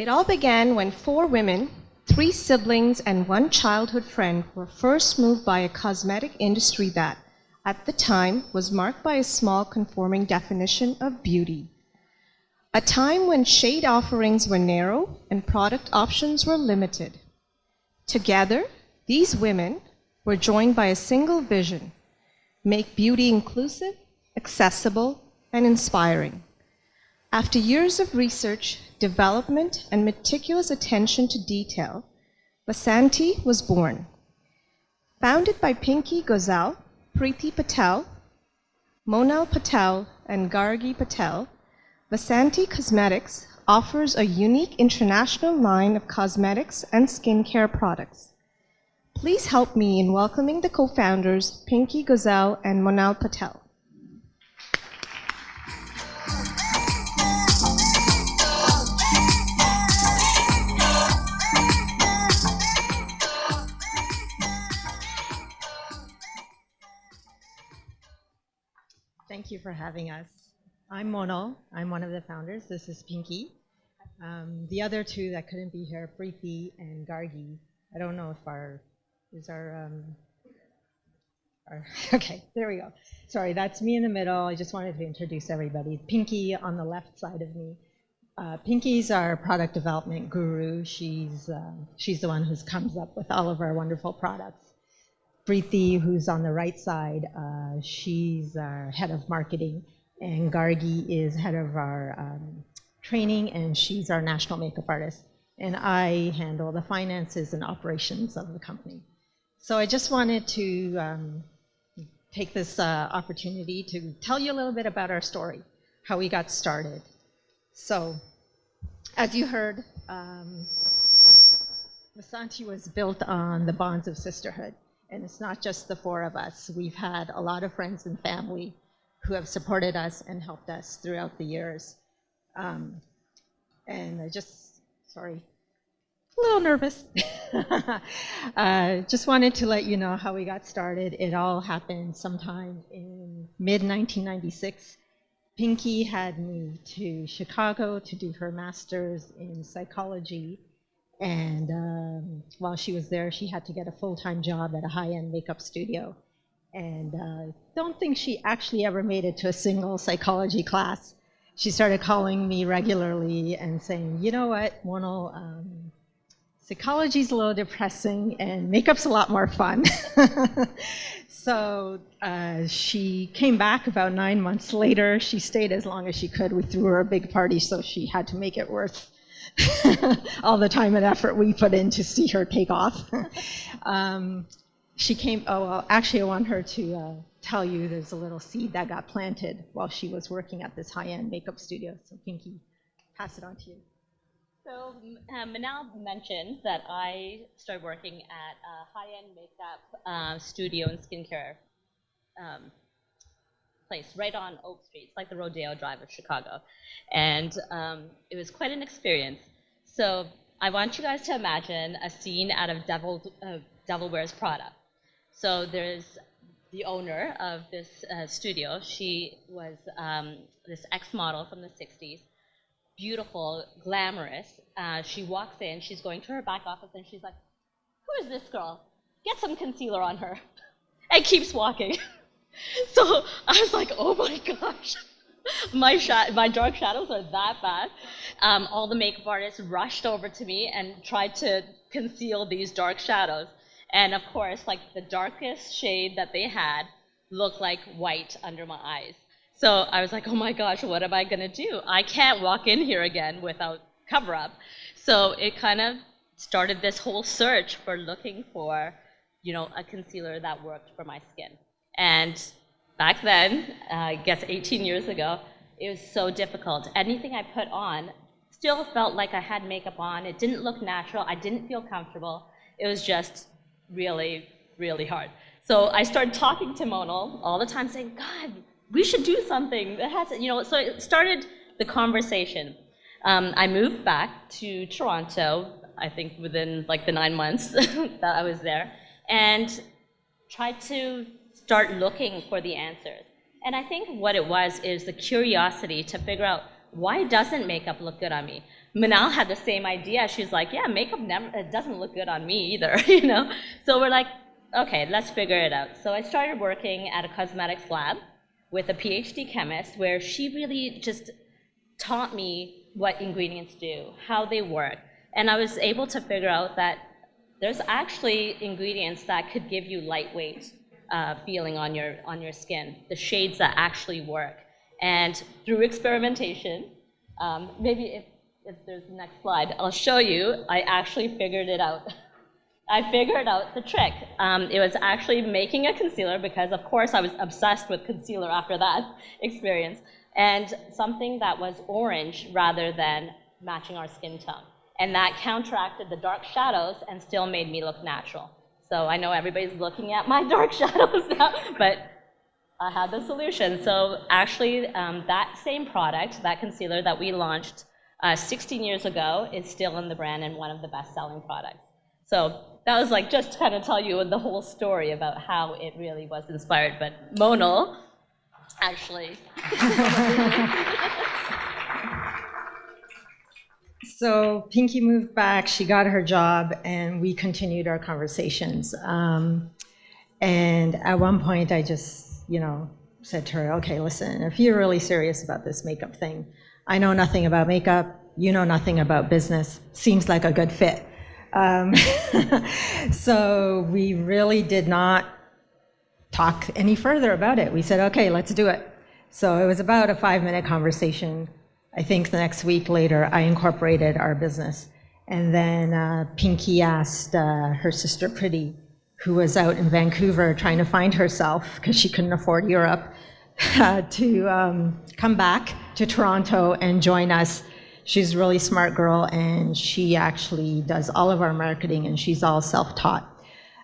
It all began when 4 women, 3 siblings, and 1 childhood friend were first moved by a cosmetic industry that, at the time, was marked by a small conforming definition of beauty. A time when shade offerings were narrow and product options were limited. Together, these women were joined by a single vision: make beauty inclusive, accessible, and inspiring. After years of research, development, and meticulous attention to detail, Vasanti was born. Founded by Pinki Gosal, Preeti Patel, Monal Patel, and Gargi Patel, Vasanti Cosmetics offers a unique international line of cosmetics and skincare products. Please help me in welcoming the co-founders, Pinki Gosal and Monal Patel. Thank you for having us. I'm Monal. I'm one of the founders. This is Pinki. The other 2 that couldn't be here, Preeti and Gargi. I don't know if okay, there we go. Sorry, that's me in the middle. I just wanted to introduce everybody. Pinki on the left side of me. Pinki's our product development guru. She's the one who comes up with all of our wonderful products. Preeti, who's on the right side, she's our head of marketing, and Gargi is head of our training, and she's our national makeup artist. And I handle the finances and operations of the company. So I just wanted to take this opportunity to tell you a little bit about our story, how we got started. So, as you heard, Vasanti was built on the bonds of sisterhood. And it's not just the 4 of us. We've had a lot of friends and family who have supported us and helped us throughout the years. And I sorry, a little nervous. Just wanted to let you know how we got started. It all happened sometime in mid-1996. Pinki had moved to Chicago to do her master's in psychology. And while she was there, she had to get a full-time job at a high-end makeup studio. And don't think she actually ever made it to a single psychology class. She started calling me regularly and saying, you know what, Monal, psychology's a little depressing and makeup's a lot more fun. So she came back about 9 months later. She stayed as long as she could. We threw her a big party, so she had to make it worth all the time and effort we put in to see her take off. She came, actually I want her to tell you there's a little seed that got planted while she was working at this high-end makeup studio. So Pinki, pass it on to you. So Monal mentioned that I started working at a high-end makeup studio and skincare place right on Oak Street. It's like the Rodeo Drive of Chicago. And it was quite an experience. So I want you guys to imagine a scene out of Devil Wears Prada. So there's the owner of this studio. She was this ex-model from the 60s, beautiful, glamorous. She walks in, she's going to her back office, and she's like, who is this girl? Get some concealer on her. And keeps walking. So I was like, oh my gosh, my dark shadows are that bad. All the makeup artists rushed over to me and tried to conceal these dark shadows. And of course, like the darkest shade that they had looked like white under my eyes. So I was like, oh my gosh, what am I gonna do? I can't walk in here again without cover up. So it kind of started this whole search for looking for, a concealer that worked for my skin. And back then, I guess 18 years ago, it was so difficult. Anything I put on still felt like I had makeup on. It didn't look natural. I didn't feel comfortable. It was just really, really hard. So I started talking to Monal all the time saying, God, we should do something that has, so it started the conversation. I moved back to Toronto, I think within like the 9 months that I was there, and tried to start looking for the answers. And I think what it was is the curiosity to figure out why doesn't makeup look good on me? Monal had the same idea. She's like, yeah, makeup it doesn't look good on me either, you know? So we're like, okay, let's figure it out. So I started working at a cosmetics lab with a PhD chemist where she really just taught me what ingredients do, how they work. And I was able to figure out that there's actually ingredients that could give you lightweight feeling on your skin, the shades that actually work. And through experimentation, maybe if there's the next slide, I'll show you, I actually figured it out. I figured out the trick. It was actually making a concealer because, of course, I was obsessed with concealer after that experience, and something that was orange rather than matching our skin tone. And that counteracted the dark shadows and still made me look natural. So I know everybody's looking at my dark shadows now, but I had the solution. So actually, that same product, that concealer that we launched 16 years ago, is still in the brand and one of the best-selling products. So that was like just to kind of tell you the whole story about how it really was inspired. But Monal, actually. So Pinki moved back, she got her job, and we continued our conversations. And at one point, I just, said to her, okay, listen, if you're really serious about this makeup thing, I know nothing about makeup, you know nothing about business, seems like a good fit. So we really did not talk any further about it. We said, okay, let's do it. So it was about a 5-minute conversation. I think the next week later, I incorporated our business. And then Pinki asked her sister Pretty, who was out in Vancouver trying to find herself because she couldn't afford Europe, to come back to Toronto and join us. She's a really smart girl, and she actually does all of our marketing, and she's all self-taught.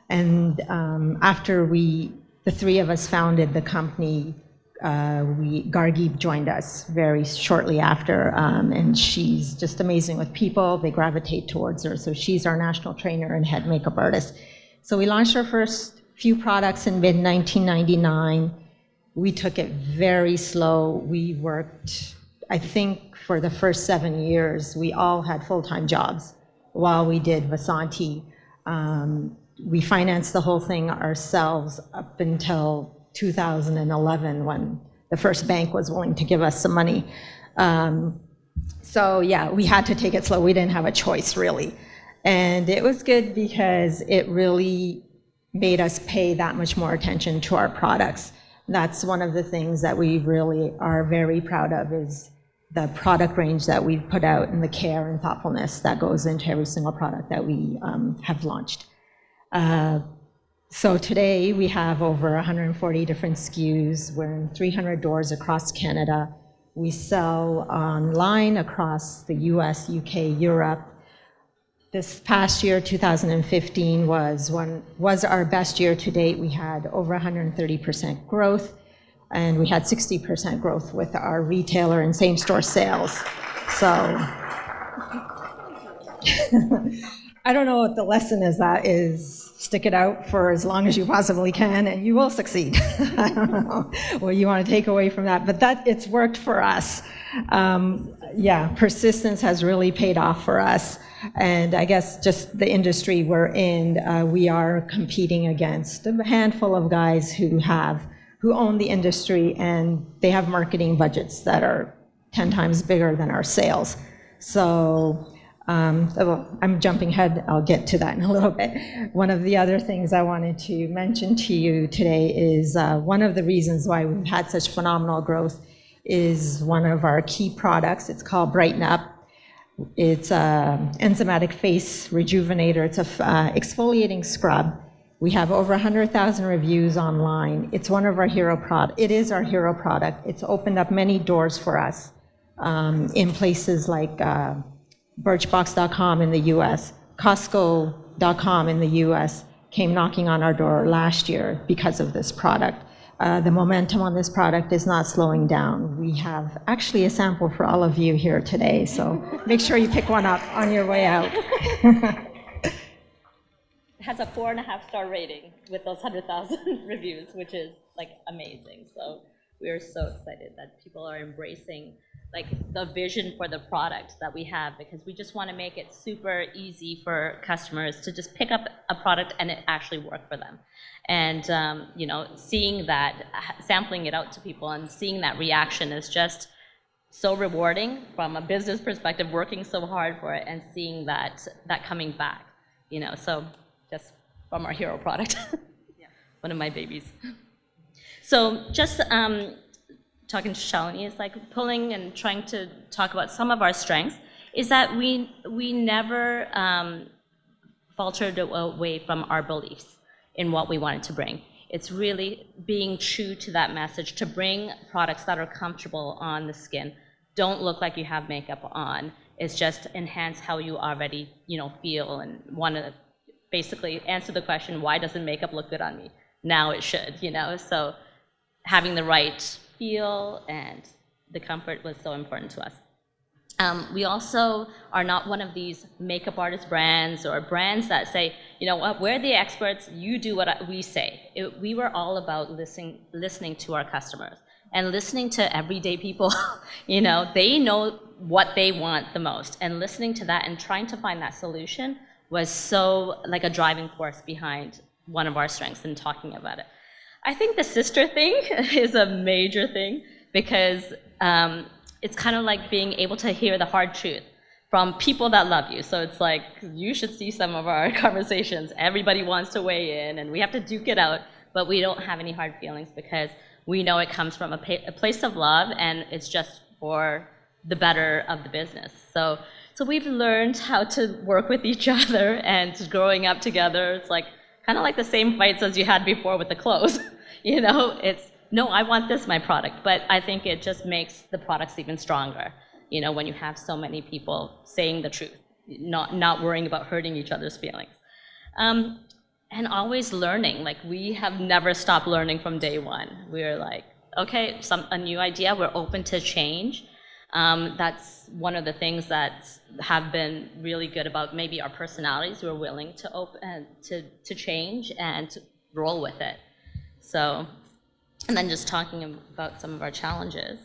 And after the three of us founded the company, Gargi joined us very shortly after, and she's just amazing with people. They gravitate towards her, so she's our national trainer and head makeup artist. So we launched our first few products in mid-1999. We took it very slow. We worked, I think, for the first 7 years, we all had full-time jobs while we did Vasanti. We financed the whole thing ourselves up until 2011 when the first bank was willing to give us some money. So yeah, we had to take it slow. We didn't have a choice, really. And it was good because it really made us pay that much more attention to our products. That's one of the things that we really are very proud of, is the product range that we've put out and the care and thoughtfulness that goes into every single product that we have launched. So today we have over 140 different SKUs. We're in 300 doors across Canada. We sell online across the US, UK, Europe. This past year, 2015, was our best year to date. We had over 130% growth, and we had 60% growth with our retailer and same-store sales. So I don't know what the lesson is. That is, stick it out for as long as you possibly can, and you will succeed. I don't know what you want to take away from that, but it's worked for us. Persistence has really paid off for us. And I guess just the industry we're in, we are competing against a handful of guys who own the industry, and they have marketing budgets that are 10 times bigger than our sales. So I'm jumping ahead. I'll get to that in a little bit. One of the other things I wanted to mention to you today is one of the reasons why we've had such phenomenal growth is one of our key products. It's called Brighten Up. It's an enzymatic face rejuvenator. It's an exfoliating scrub. We have over 100,000 reviews online. It's one of our hero products. It is our hero product. It's opened up many doors for us in places like Birchbox.com in the US, Costco.com in the US came knocking on our door last year because of this product. The momentum on this product is not slowing down. We have actually a sample for all of you here today, so make sure you pick one up on your way out. It has a 4.5-star rating with those 100,000 reviews, which is like amazing. So we are so excited that people are embracing like the vision for the product that we have, because we just want to make it super easy for customers to just pick up a product and it actually work for them. And you know, seeing that, sampling it out to people and seeing that reaction is just so rewarding from a business perspective, working so hard for it and seeing that coming back, you know. So just from our hero product, one of my babies. So just talking to Shalini is like pulling and trying to talk about some of our strengths, is that we never faltered away from our beliefs in what we wanted to bring. It's really being true to that message, to bring products that are comfortable on the skin, don't look like you have makeup on. It's just enhance how you already, you know, feel, and want to basically answer the question, why doesn't makeup look good on me? Now it should, you know. So having the right feel and the comfort was so important to us. We also are not one of these makeup artist brands or brands that say, you know what, we're the experts, you do what we say. We were all about listening to our customers and listening to everyday people. You know, they know what they want the most, and listening to that and trying to find that solution was so like a driving force behind one of our strengths in talking about it. I think the sister thing is a major thing, because it's kind of like being able to hear the hard truth from people that love you. So it's like, you should see some of our conversations. Everybody wants to weigh in and we have to duke it out, but we don't have any hard feelings because we know it comes from a place of love, and it's just for the better of the business. So we've learned how to work with each other, and growing up together, it's like kind of like the same fights as you had before with the clothes. You know, it's, no, I want this, my product, but I think it just makes the products even stronger, you know, when you have so many people saying the truth, not worrying about hurting each other's feelings. And always learning, like we have never stopped learning from day one. We're like, okay, a new idea, we're open to change. That's one of the things that have been really good about maybe our personalities. We're willing to change and to roll with it. So, and then just talking about some of our challenges.